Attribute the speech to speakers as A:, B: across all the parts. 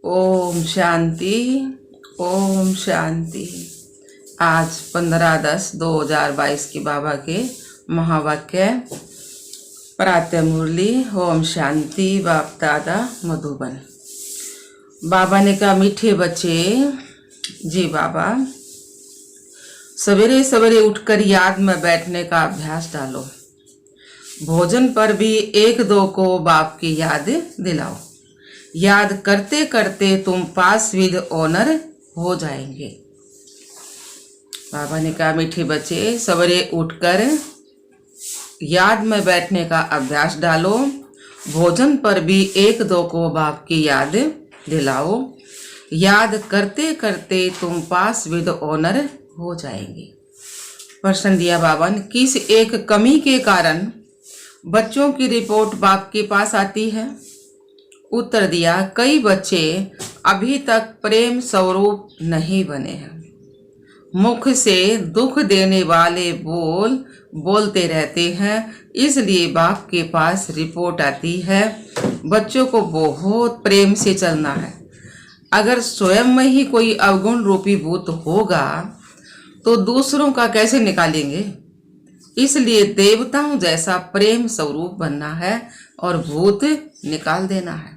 A: ओम शांति। ओम शांति। आज 15/10/2022 की बाबा के महावाक्य प्रातः मुरली। ओम शांति। बाप दादा मधुबन। बाबा ने कहा, मीठे बच्चे जी बाबा, सवेरे सवेरे उठकर याद में बैठने का अभ्यास डालो। भोजन पर भी एक दो को बाप की याद दिलाओ। याद करते करते तुम पास विद ऑनर हो जाएंगे। बाबा ने कहा, मीठे बच्चे, सवेरे उठकर याद में बैठने का अभ्यास डालो। भोजन पर भी एक दो को बाप की याद दिलाओ। याद करते करते तुम पास विद ऑनर हो जाएंगे। प्रश्न दिया बाबा ने, किस एक कमी के कारण बच्चों की रिपोर्ट बाप के पास आती है? उत्तर दिया, कई बच्चे अभी तक प्रेम स्वरूप नहीं बने हैं। मुख से दुख देने वाले बोल बोलते रहते हैं, इसलिए बाप के पास रिपोर्ट आती है। बच्चों को बहुत प्रेम से चलना है। अगर स्वयं में ही कोई अवगुण रूपी भूत होगा तो दूसरों का कैसे निकालेंगे? इसलिए देवताओं जैसा प्रेम स्वरूप बनना है और भूत निकाल देना है।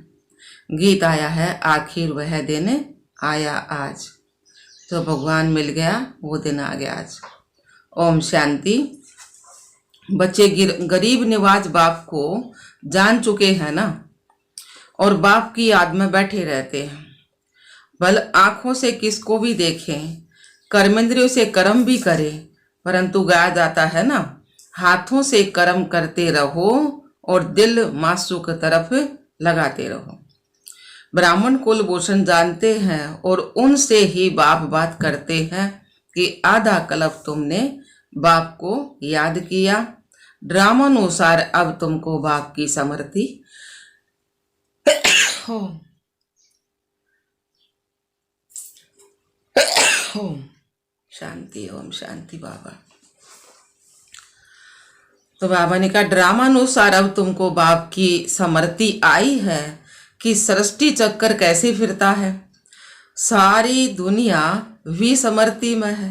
A: गीत आया है, आखिर वह दिन आया आज। तो भगवान मिल गया, वो दिन आ गया आज। ओम शांति। बच्चे गरीब निवाज बाप को जान चुके हैं ना, और बाप की याद में बैठे रहते हैं। भल आंखों से किसको भी देखें, कर्मेंद्रियों से कर्म भी करें, परंतु गाया जाता है ना, हाथों से कर्म करते रहो और दिल मासूक तरफ लगाते रहो। ब्राह्मण कुलभूषण जानते हैं और उनसे ही बाप बात करते हैं कि आधा कल्प तुमने बाप को याद किया। ड्रामानुसार अब तुमको बाप की समृद्धि ओम शांति। ओम शांति बाबा। तो बाबा ने कहा, ड्रामानुसार अब तुमको बाप की समृद्धि आई है कि सृष्टि चक्कर कैसे फिरता है। सारी दुनिया विसमृति में है।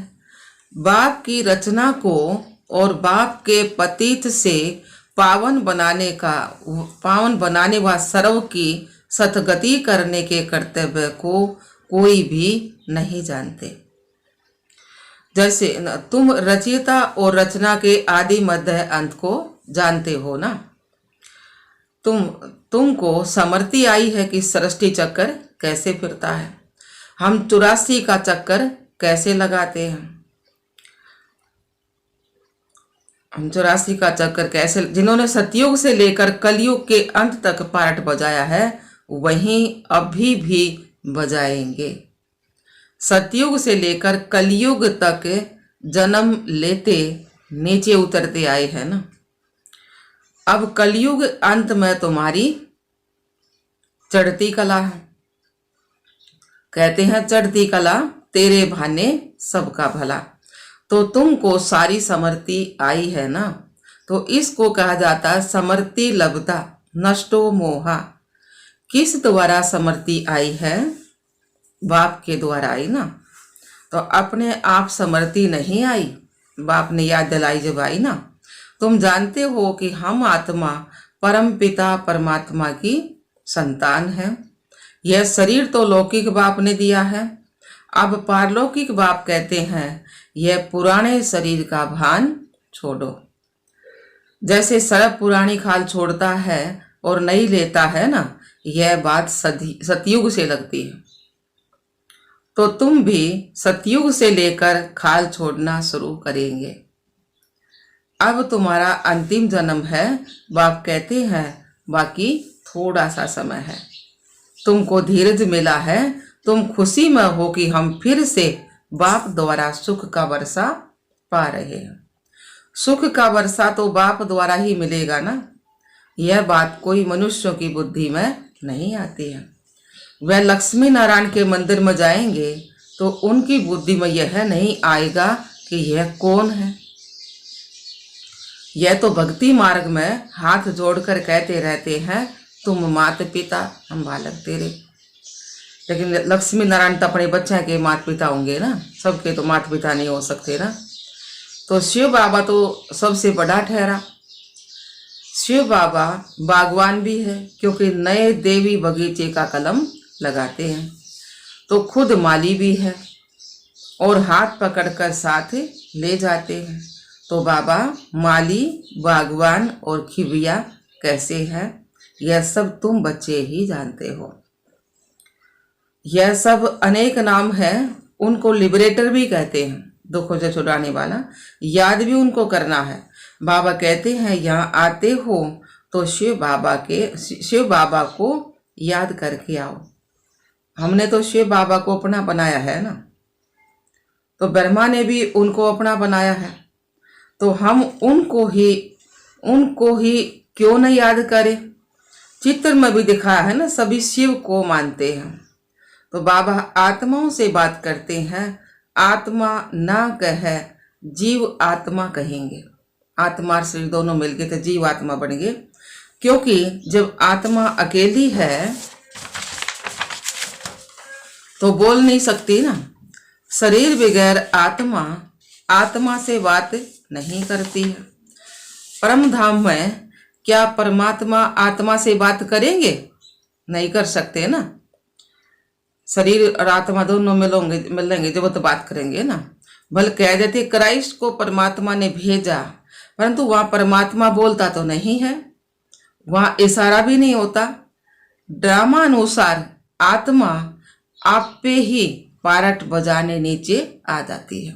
A: बाप की रचना को और बाप के पतित से पावन बनाने व सर्व की सतगति करने के कर्तव्य को कोई भी नहीं जानते। जैसे तुम रचयिता और रचना के आदि मध्य अंत को जानते हो ना। तुमको समृद्धि आई है कि सृष्टि चक्कर कैसे फिरता है। हम 84 का चक्कर कैसे लगाते हैं। हम 84 का चक्कर कैसे, जिन्होंने सतयुग से लेकर कलयुग के अंत तक पार्ट बजाया है, वहीं अभी भी बजाएंगे। सतयुग से लेकर कलयुग तक जन्म लेते नीचे उतरते आए हैं ना। अब कलयुग अंत में तुम्हारी चढ़ती कला है। कहते हैं, चढ़ती कला तेरे भाने सबका भला। तो तुमको सारी समृद्धि आई है ना, तो इसको कहा जाता है समृद्धि लब्धा नष्टो मोहा। किस द्वारा समृद्धि आई है? बाप के द्वारा आई ना। तो अपने आप समृद्धि नहीं आई, बाप ने याद दिलाई जब आई ना। तुम जानते हो कि हम आत्मा परम पिता परमात्मा की संतान है। यह शरीर तो लौकिक बाप ने दिया है। अब पारलौकिक बाप कहते हैं, यह पुराने शरीर का भान छोड़ो। जैसे सर्प पुरानी खाल छोड़ता है और नई लेता है ना, यह बात सतयुग से लगती है। तो तुम भी सतयुग से लेकर खाल छोड़ना शुरू करेंगे। अब तुम्हारा अंतिम जन्म है। बाप कहते हैं, बाकी थोड़ा सा समय है। तुमको धीरज मिला है। तुम खुशी में हो कि हम फिर से बाप द्वारा सुख का वर्षा पा रहे हैं। सुख का वर्षा तो बाप द्वारा ही मिलेगा ना। यह बात कोई मनुष्यों की बुद्धि में नहीं आती है। वह लक्ष्मी नारायण के मंदिर में जाएंगे तो उनकी बुद्धि में यह नहीं आएगा कि यह कौन है। यह तो भक्ति मार्ग में हाथ जोड़कर कहते रहते हैं, तुम माता पिता, हम बालक तेरे। लेकिन लक्ष्मी नारायण तो अपने बच्चे के माता पिता होंगे ना, सबके तो माता पिता नहीं हो सकते ना। तो शिव बाबा तो सबसे बड़ा ठहरा। शिव बाबा बागवान भी है, क्योंकि नए देवी बगीचे का कलम लगाते हैं। तो खुद माली भी है और हाथ पकड़कर साथ ले जाते हैं। तो बाबा माली, बागवान और खिबिया कैसे हैं, यह सब तुम बच्चे ही जानते हो। यह सब अनेक नाम है, उनको लिबरेटर भी कहते हैं, दुखों से छुड़ाने वाला। याद भी उनको करना है। बाबा कहते हैं यहाँ आते हो तो शिव बाबा को याद करके आओ। हमने तो शिव बाबा को अपना बनाया है ना, तो ब्रह्मा ने भी उनको अपना बनाया है, तो हम उनको ही क्यों नहीं याद करें। चित्र में भी दिखाया है ना, सभी शिव को मानते हैं। तो बाबा आत्माओं से बात करते हैं। आत्मा ना कहे, जीव आत्मा कहेंगे। आत्मा और शरीर दोनों मिलके तो जीव आत्मा बन गए, क्योंकि जब आत्मा अकेली है तो बोल नहीं सकती ना। शरीर बगैर आत्मा से बात नहीं करती है। परम धाम में क्या परमात्मा आत्मा से बात करेंगे? नहीं कर सकते ना। शरीर और आत्मा दोनों मिलेंगे जब वो तो बात करेंगे ना। बल्कि कह देते क्राइस्ट को परमात्मा ने भेजा, परंतु वहां परमात्मा बोलता तो नहीं है, वहां इशारा भी नहीं होता। ड्रामा अनुसार आत्मा आप पे ही पारट बजाने नीचे आ जाती है।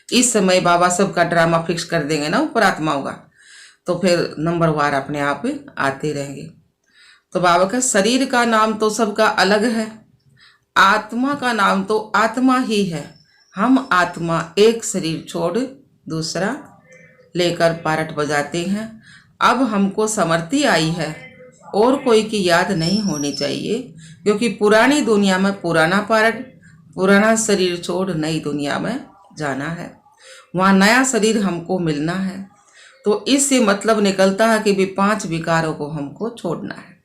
A: इस समय बाबा सबका ड्रामा फिक्स कर देंगे ना ऊपर आत्माओं का, तो फिर नंबर वार अपने आप आते रहेंगे। तो बाबा का शरीर का नाम तो सबका अलग है, आत्मा का नाम तो आत्मा ही है। हम आत्मा एक शरीर छोड़ दूसरा लेकर पारट बजाते हैं। अब हमको समृद्धि आई है और कोई की याद नहीं होनी चाहिए, क्योंकि पुरानी दुनिया में पुराना पारट, पुराना शरीर छोड़ नई दुनिया में जाना है। वहाँ नया शरीर हमको मिलना है। तो इससे मतलब निकलता है कि भी 5 विकारों को हमको छोड़ना है।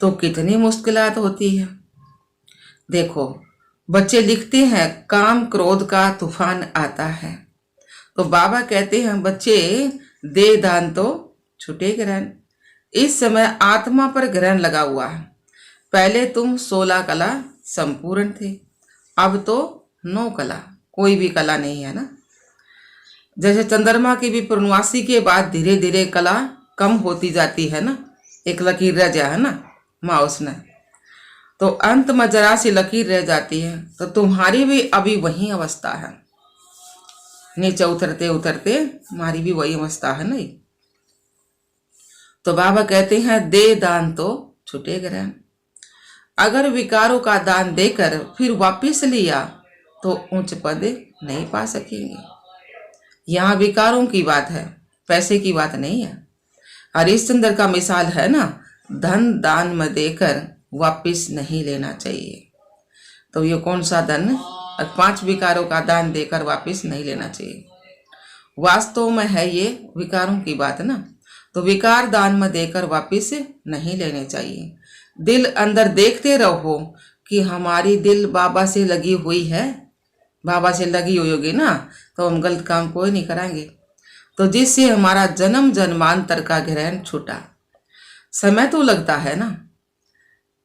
A: तो कितनी मुश्किलात होती है। देखो बच्चे लिखते हैं काम क्रोध का तूफान आता है, तो बाबा कहते हैं बच्चे दे दान तो छुटे ग्रहण। इस समय आत्मा पर ग्रहण लगा हुआ है। पहले तुम 16 कला संपूर्ण थे, अब तो 9 कला, कोई भी कला नहीं है ना। जैसे चंद्रमा की भी पूर्णवासी के बाद धीरे धीरे कला कम होती जाती है ना, एक लकीर रह जा है ना माउस ने, तो अंत में जरा सी लकीर रह जाती है। तो तुम्हारी भी अभी वही अवस्था है, नीचे उतरते उतरते हमारी भी वही अवस्था है नहीं। तो बाबा कहते हैं दे दान तो छुटे ग्रहण। अगर विकारों का दान देकर फिर वापिस लिया तो उच्च पद नहीं पा सकेंगे। यहाँ विकारों की बात है, पैसे की बात नहीं है। हरिश्चंद्र का मिसाल है ना, धन दान में देकर वापिस नहीं लेना चाहिए। तो ये कौन सा धन? 5 विकारों का दान देकर वापिस नहीं लेना चाहिए। वास्तव में है ये विकारों की बात ना। तो विकार दान में देकर वापिस नहीं लेने चाहिए। दिल अंदर देखते रहो कि हमारी दिल बाबा से लगी हुई है। बाबा से लगी हुई होगी ना तो हम गलत काम कोई नहीं कराएंगे। तो जिससे हमारा जन्म जन्मांतर का ग्रहण छूटा। समय तो लगता है ना,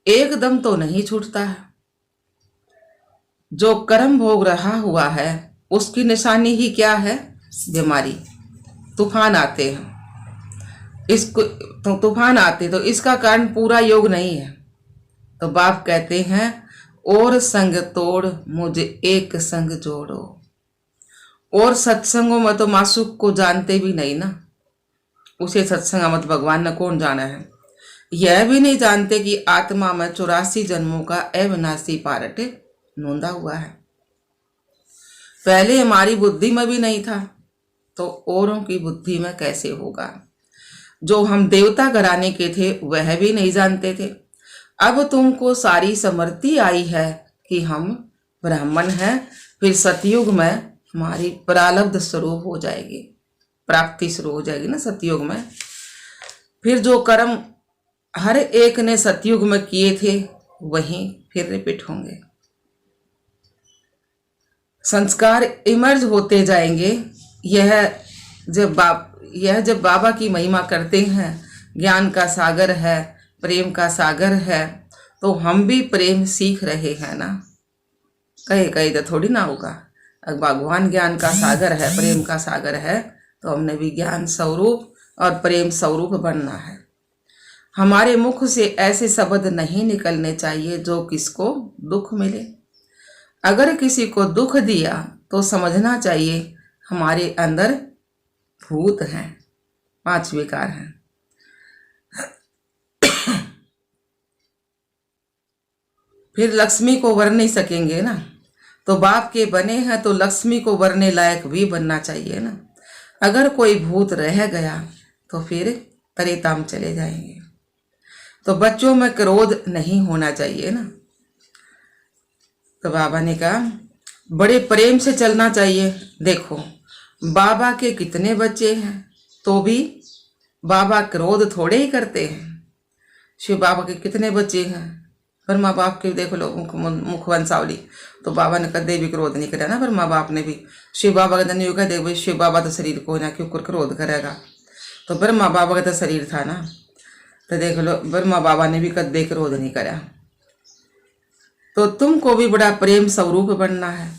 A: एकदम तो नहीं छूटता है। जो कर्म भोग रहा हुआ है उसकी निशानी ही क्या है? बीमारी। तूफान आते हैं, इसको तो तूफान आते तो इसका कारण पूरा योग नहीं है। तो बाप कहते हैं और संग तोड़ मुझे एक संग जोड़ो। और सत्संगों में तो मासूक को जानते भी नहीं ना, उसे सत्संग मत भगवान ने कौन जाना है। यह भी नहीं जानते कि आत्मा में 84 जन्मों का अविनाशी पारट नोंदा हुआ है। पहले हमारी बुद्धि में भी नहीं था, तो औरों की बुद्धि में कैसे होगा। जो हम देवता घराने के थे वह भी नहीं जानते थे। अब तुमको सारी समृद्धि आई है कि हम ब्राह्मण हैं। फिर सतयुग में हमारी प्रारब्ध शुरू हो जाएगी, प्राप्ति शुरू हो जाएगी ना सतयुग में। फिर जो कर्म हर एक ने सतयुग में किए थे वही फिर रिपीट होंगे। संस्कार इमर्ज होते जाएंगे। यह जब बाबा की महिमा करते हैं, ज्ञान का सागर है, प्रेम का सागर है, तो हम भी प्रेम सीख रहे हैं ना। कहे कहे तो थोड़ी ना होगा। अगर भगवान ज्ञान का सागर है, प्रेम का सागर है, तो हमने भी ज्ञान स्वरूप और प्रेम स्वरूप बनना है। हमारे मुख से ऐसे शब्द नहीं निकलने चाहिए जो किसको दुख मिले। अगर किसी को दुख दिया तो समझना चाहिए हमारे अंदर भूत हैं, 5 विकार हैं। फिर लक्ष्मी को वर नहीं सकेंगे ना, तो बाप के बने हैं तो लक्ष्मी को वरने लायक भी बनना चाहिए ना। अगर कोई भूत रह गया तो फिर त्रेताम चले जाएंगे। तो बच्चों में क्रोध नहीं होना चाहिए ना। तो बाबा ने कहा बड़े प्रेम से चलना चाहिए। देखो बाबा के कितने बच्चे हैं, तो भी बाबा क्रोध थोड़े ही करते हैं। शिव बाबा के कितने बच्चे हैं, पर माँ बाप के देख लो मुख वंशावली, तो बाबा ने कदे भी क्रोध नहीं करा ना। पर माँ बाप ने भी शिव बाबा का नहीं होगा, देख भाई शिव बाबा तो शरीर को ना क्यों क्रोध करेगा, तो ब्रह्मा बाबा का तो शरीर था ना। तो देख लो ब्रह्मा बाबा ने भी कदे क्रोध नहीं करा। तो तुमको भी बड़ा प्रेम स्वरूप बनना है।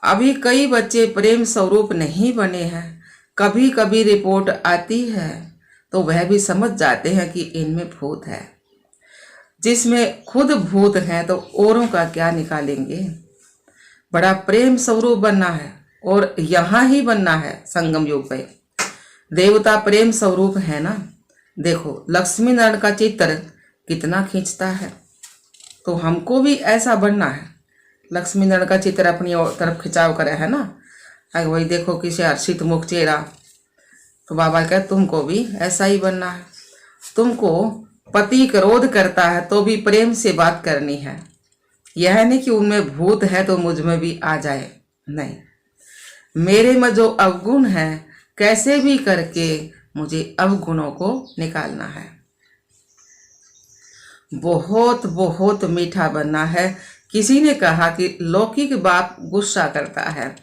A: अभी कई बच्चे प्रेम स्वरूप नहीं बने हैं। कभी कभी रिपोर्ट आती है तो वह भी समझ जाते हैं कि इनमें भूत है। जिसमें खुद भूत हैं तो औरों का क्या निकालेंगे। बड़ा प्रेम स्वरूप बनना है और यहाँ ही बनना है संगम युग पे। देवता प्रेम स्वरूप है ना। देखो लक्ष्मी नारायण का चित्र कितना खींचता है, तो हमको भी ऐसा बनना है। लक्ष्मी नारायण का चित्र अपनी तरफ खिंचाव करे है ना। अगर वही देखो किसी हर्षित मुख चेहरा, तो बाबा कहते तुमको भी ऐसा ही बनना है। तुमको पति क्रोध करता है तो भी प्रेम से बात करनी है। यह नहीं कि उनमें भूत है तो मुझ में भी आ जाए, नहीं। मेरे में जो अवगुण है कैसे भी करके मुझे अवगुणों को निकालना है। बहुत बहुत मीठा बनना है। किसी ने कहा कि लौकिक बाप गुस्सा करता है,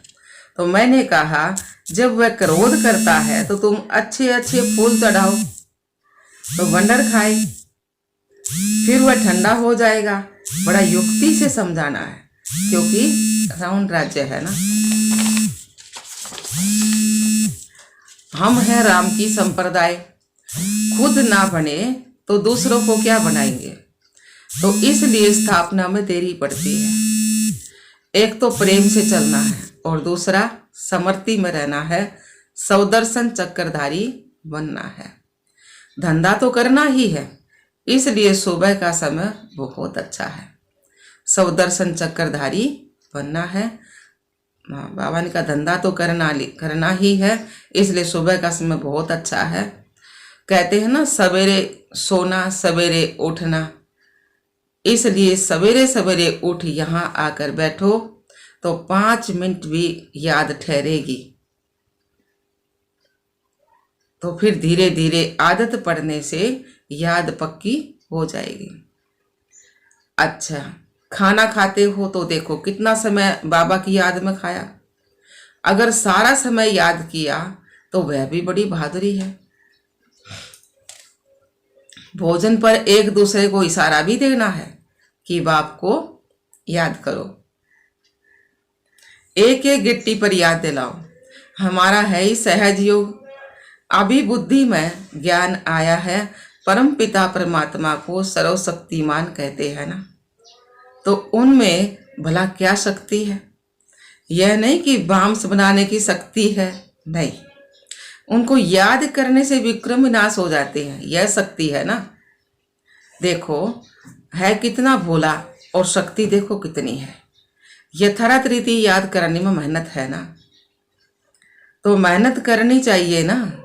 A: तो मैंने कहा जब वह क्रोध करता है तो तुम अच्छे अच्छे फूल चढ़ाओ तो वंडर खाए, फिर वह ठंडा हो जाएगा। बड़ा युक्ति से समझाना है, क्योंकि राउंड राज्य है ना। हम हैं राम की संप्रदाय, खुद ना बने तो दूसरों को क्या बनाएंगे। तो इसलिए स्थापना में देरी पड़ती है। एक तो प्रेम से चलना है और दूसरा समर्ति में रहना है, सौदर्शन चक्रधारी बनना है। धंधा तो करना ही है, इसलिए सुबह का समय बहुत अच्छा है। सौदर्शन चक्रधारी बनना है। बाबा ने कहा धंधा तो करना ही है, इसलिए सुबह का समय बहुत अच्छा है। कहते हैं ना सवेरे सोना सवेरे उठना, इसलिए सवेरे सवेरे उठ यहाँ आकर बैठो तो 5 मिनट भी याद ठहरेगी। तो फिर धीरे धीरे आदत पड़ने से याद पक्की हो जाएगी। अच्छा, खाना खाते हो तो देखो कितना समय बाबा की याद में खाया। अगर सारा समय याद किया तो वह भी बड़ी बहादुरी है। भोजन पर एक दूसरे को इशारा भी देना है कि बाप को याद करो। एक एक गिट्टी पर याद दिलाओ। हमारा है ही सहज योग। अभी बुद्धि में ज्ञान आया है। परम पिता परमात्मा को सर्वशक्तिमान कहते हैं ना, तो उनमें भला क्या शक्ति है। यह नहीं कि बांस बनाने की शक्ति है, नहीं। उनको याद करने से विक्रम विनाश हो जाते हैं, यह शक्ति है ना। देखो है कितना भोला और शक्ति देखो कितनी है। यथार्थ रीति याद करने में मेहनत है ना, तो मेहनत करनी चाहिए ना।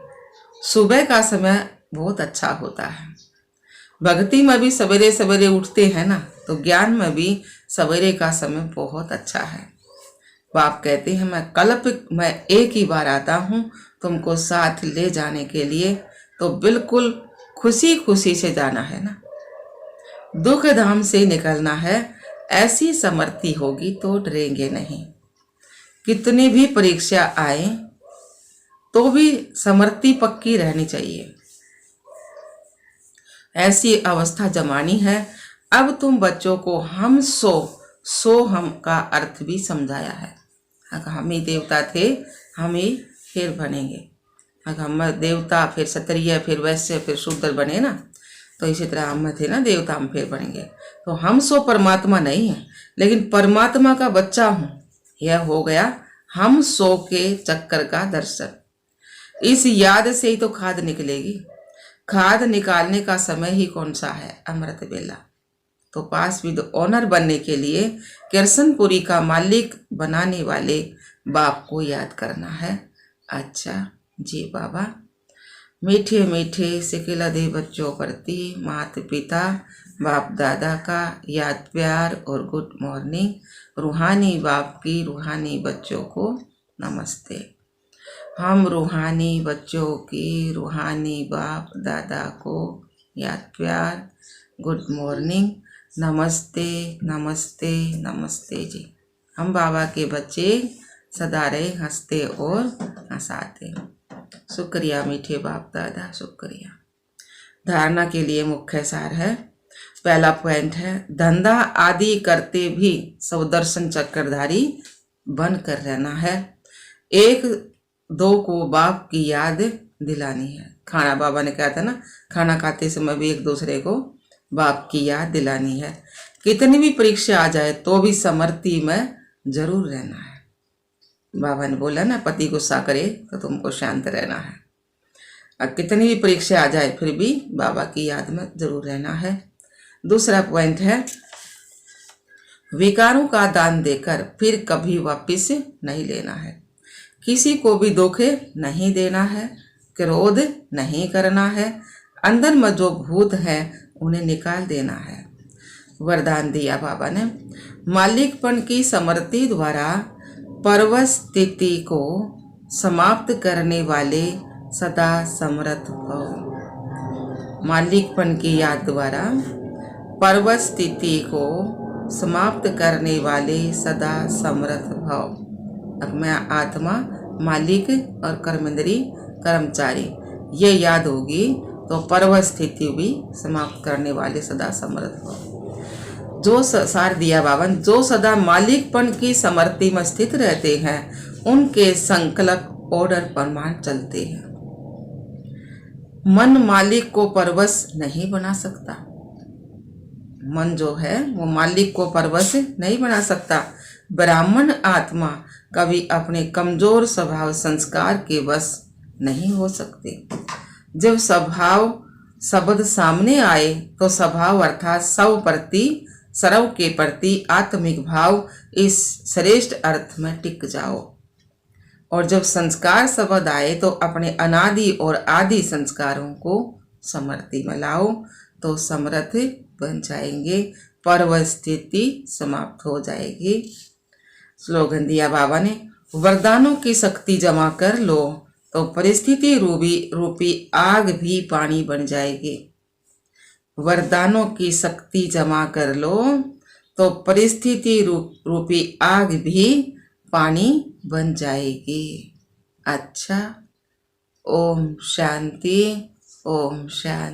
A: सुबह का समय बहुत अच्छा होता है। भक्ति में भी सवेरे सवेरे उठते हैं ना, तो ज्ञान में भी सवेरे का समय बहुत अच्छा है। बाप कहते हैं मैं कल्प में एक ही बार आता हूँ तुमको साथ ले जाने के लिए, तो बिल्कुल खुशी खुशी से जाना है ना। दुख धाम से निकलना है, ऐसी समर्थी होगी तो डरेंगे नहीं। कितनी भी परीक्षा आए तो भी समर्थी पक्की रहनी चाहिए। ऐसी अवस्था जमानी है। अब तुम बच्चों को हम सो हम का अर्थ भी समझाया है। अगर हम ही देवता थे, हम ही फिर बनेंगे। अगर हम देवता, फिर क्षत्रिय, फिर वैश्य, फिर शूद्र बने ना, तो इसी तरह हम थे ना देवता, हम फिर बनेंगे। तो हम सो परमात्मा नहीं है, लेकिन परमात्मा का बच्चा हूँ, यह हो गया हम सो के चक्कर का दर्शन। इस याद से ही तो खाद निकलेगी। खाद निकालने का समय ही कौन सा है? अमृत बेला। तो पास विद ऑनर बनने के लिए किरसनपुरी का मालिक बनाने वाले बाप को याद करना है। अच्छा जी बाबा, मीठे मीठे सिकिला दे बच्चों प्रति माता पिता बाप दादा का याद प्यार और गुड मॉर्निंग। रूहानी बाप की रूहानी बच्चों को नमस्ते। हम रूहानी बच्चों की रूहानी बाप दादा को याद प्यार, गुड मॉर्निंग, नमस्ते नमस्ते नमस्ते जी। हम बाबा के बच्चे सदा रहे हंसते और हंसाते। शुक्रिया मीठे बाप दादा, शुक्रिया। धारणा के लिए मुख्य सार है। पहला पॉइंट है, धंधा आदि करते भी स्वदर्शन चक्रधारी बनकर रहना है। एक दो को बाप की याद दिलानी है। खाना, बाबा ने कहा था ना, खाना खाते समय भी एक दूसरे को बाप की याद दिलानी है। कितनी भी परीक्षा आ जाए तो भी समर्थी में जरूर रहना है। बाबा ने बोला ना, पति गुस्सा करे तो तुमको शांत रहना है। और कितनी भी परीक्षा आ जाए फिर भी बाबा की याद में जरूर रहना है। दूसरा पॉइंट है, विकारों का दान देकर फिर कभी वापिस नहीं लेना है। किसी को भी धोखे नहीं देना है, क्रोध नहीं करना है, अंदर में जो भूत है उन्हें निकाल देना है। वरदान दिया बाबा ने, मालिकपन की समर्थी द्वारा पर्व स्थिति को समाप्त करने वाले सदा समर्थ भव। मालिकपन की याद द्वारा पर्व स्थिति को समाप्त करने वाले सदा समर्थ भव। अब मैं आत्मा, मालिक और कर्मेंद्री कर्मचारी, ये याद होगी तो पर्व स्थिति भी समाप्त करने वाले सदा समर्थ हो। जो सार दिया बाबा, जो सदा मालिकपन की समर्थी में स्थित रहते हैं उनके संकल्प ऑर्डर प्रमाण चलते हैं। मन मालिक को परवश नहीं बना सकता। मन जो है वो मालिक को परवश नहीं बना सकता। ब्राह्मण आत्मा कभी अपने कमजोर स्वभाव संस्कार के वश नहीं हो सकते। जब स्वभाव शब्द सामने आए तो स्वभाव अर्थात सर्व के प्रति आत्मिक भाव, इस श्रेष्ठ अर्थ में टिक जाओ। और जब संस्कार शब्द आए तो अपने अनादि और आदि संस्कारों को समर्थी में लाओ तो समर्थ बन जाएंगे, पर्व स्थिति समाप्त हो जाएगी। स्लोगन दिया बाबा ने, वरदानों की शक्ति जमा कर लो तो परिस्थिति रूपी आग भी पानी बन जाएगी। वरदानों की शक्ति जमा कर लो तो परिस्थिति रूपी आग भी पानी बन जाएगी। अच्छा, ओम शांति, ओम शांति।